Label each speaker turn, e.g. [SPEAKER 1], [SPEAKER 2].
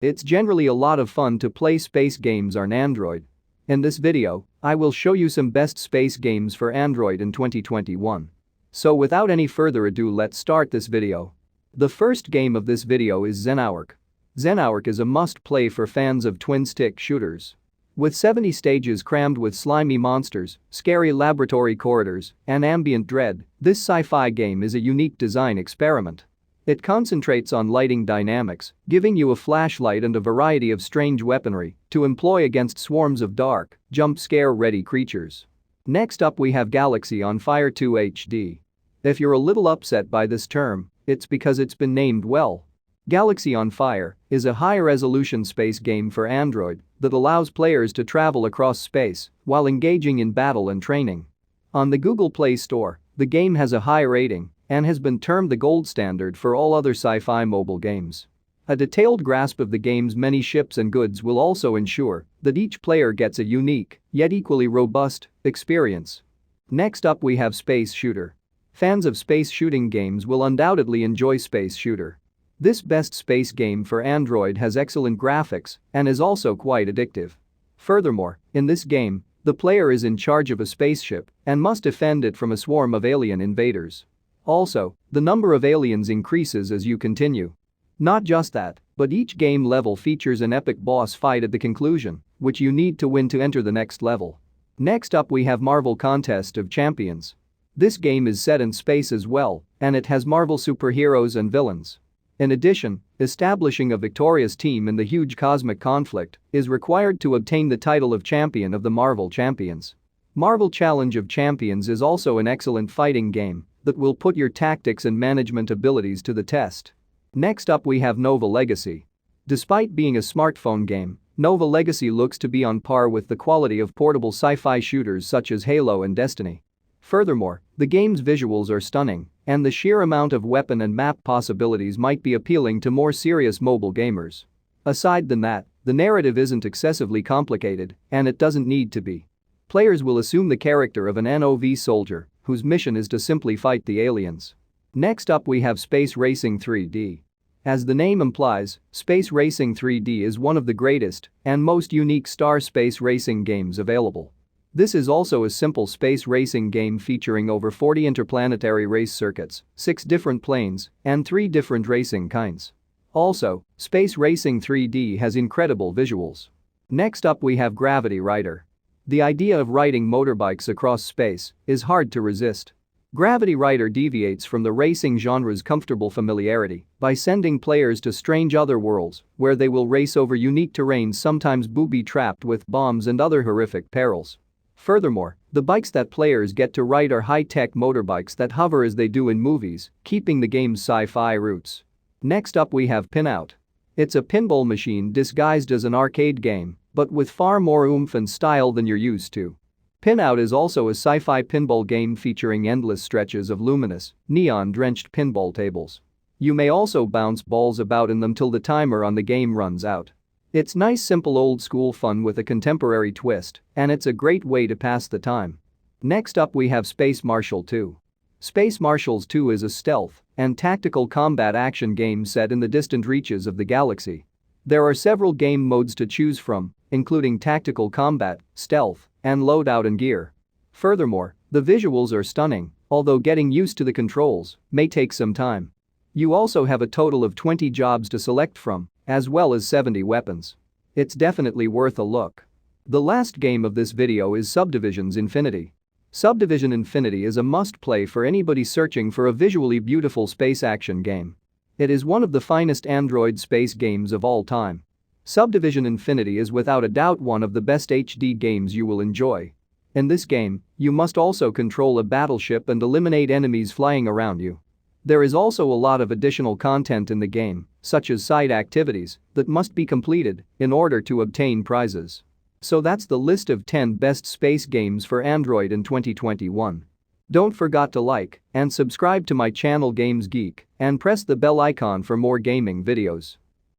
[SPEAKER 1] It's generally a lot of fun to play space games on Android. In this video, I will show you some best space games for Android in 2021. So without any further ado, let's start this video. The first game of this video is Xenowerk. Xenowerk is a must-play for fans of twin-stick shooters. With 70 stages crammed with slimy monsters, scary laboratory corridors, and ambient dread, this sci-fi game is a unique design experiment. It concentrates on lighting dynamics, giving you a flashlight and a variety of strange weaponry to employ against swarms of dark, jump-scare-ready creatures. Next up we have Galaxy on Fire 2 HD. If you're a little upset by this term, it's because it's been named well. Galaxy on Fire is a high-resolution space game for Android that allows players to travel across space while engaging in battle and training. On the Google Play Store, the game has a high rating and has been termed the gold standard for all other sci-fi mobile games. A detailed grasp of the game's many ships and goods will also ensure that each player gets a unique, yet equally robust, experience. Next up we have Space Shooter. Fans of space shooting games will undoubtedly enjoy Space Shooter. This best space game for Android has excellent graphics and is also quite addictive. Furthermore, in this game, the player is in charge of a spaceship and must defend it from a swarm of alien invaders. Also, the number of aliens increases as you continue. Not just that, but each game level features an epic boss fight at the conclusion, which you need to win to enter the next level. Next up we have Marvel Contest of Champions. This game is set in space as well, and it has Marvel superheroes and villains. In addition, establishing a victorious team in the huge cosmic conflict is required to obtain the title of champion of the Marvel Champions. Marvel Challenge of Champions is also an excellent fighting game that will put your tactics and management abilities to the test. Next up we have N.O.V.A Legacy. Despite being a smartphone game, N.O.V.A Legacy looks to be on par with the quality of portable sci-fi shooters such as Halo and Destiny. Furthermore, the game's visuals are stunning, and the sheer amount of weapon and map possibilities might be appealing to more serious mobile gamers. Aside than that, the narrative isn't excessively complicated, and it doesn't need to be. Players will assume the character of an N.O.V. soldier whose mission is to simply fight the aliens. Next up we have Space Racing 3D. As the name implies, Space Racing 3D is one of the greatest and most unique star space racing games available. This is also a simple space racing game featuring over 40 interplanetary race circuits, 6 different planes, and 3 different racing kinds. Also, Space Racing 3D has incredible visuals. Next up we have Gravity Rider. The idea of riding motorbikes across space is hard to resist. Gravity Rider deviates from the racing genre's comfortable familiarity by sending players to strange other worlds where they will race over unique terrains, sometimes booby-trapped with bombs and other horrific perils. Furthermore, the bikes that players get to ride are high-tech motorbikes that hover as they do in movies, keeping the game's sci-fi roots. Next up we have Pinout. It's a pinball machine disguised as an arcade game, but with far more oomph and style than you're used to. Pinout is also a sci-fi pinball game featuring endless stretches of luminous, neon-drenched pinball tables. You may also bounce balls about in them till the timer on the game runs out. It's nice, simple, old-school fun with a contemporary twist, and it's a great way to pass the time. Next up we have Space Marshal 2. Space Marshals 2 is a stealth and tactical combat action game set in the distant reaches of the galaxy. There are several game modes to choose from, including tactical combat, stealth, and loadout and gear. Furthermore, the visuals are stunning, although getting used to the controls may take some time. You also have a total of 20 jobs to select from, as well as 70 weapons. It's definitely worth a look. The last game of this video is Subdivisions Infinity. Subdivision Infinity is a must-play for anybody searching for a visually beautiful space action game. It is one of the finest Android space games of all time. Subdivision Infinity is without a doubt one of the best HD games you will enjoy. In this game, you must also control a battleship and eliminate enemies flying around you. There is also a lot of additional content in the game, such as side activities, that must be completed in order to obtain prizes. So that's the list of 10 best space games for Android in 2021. Don't forget to like and subscribe to my channel Geek and press the bell icon for more gaming videos.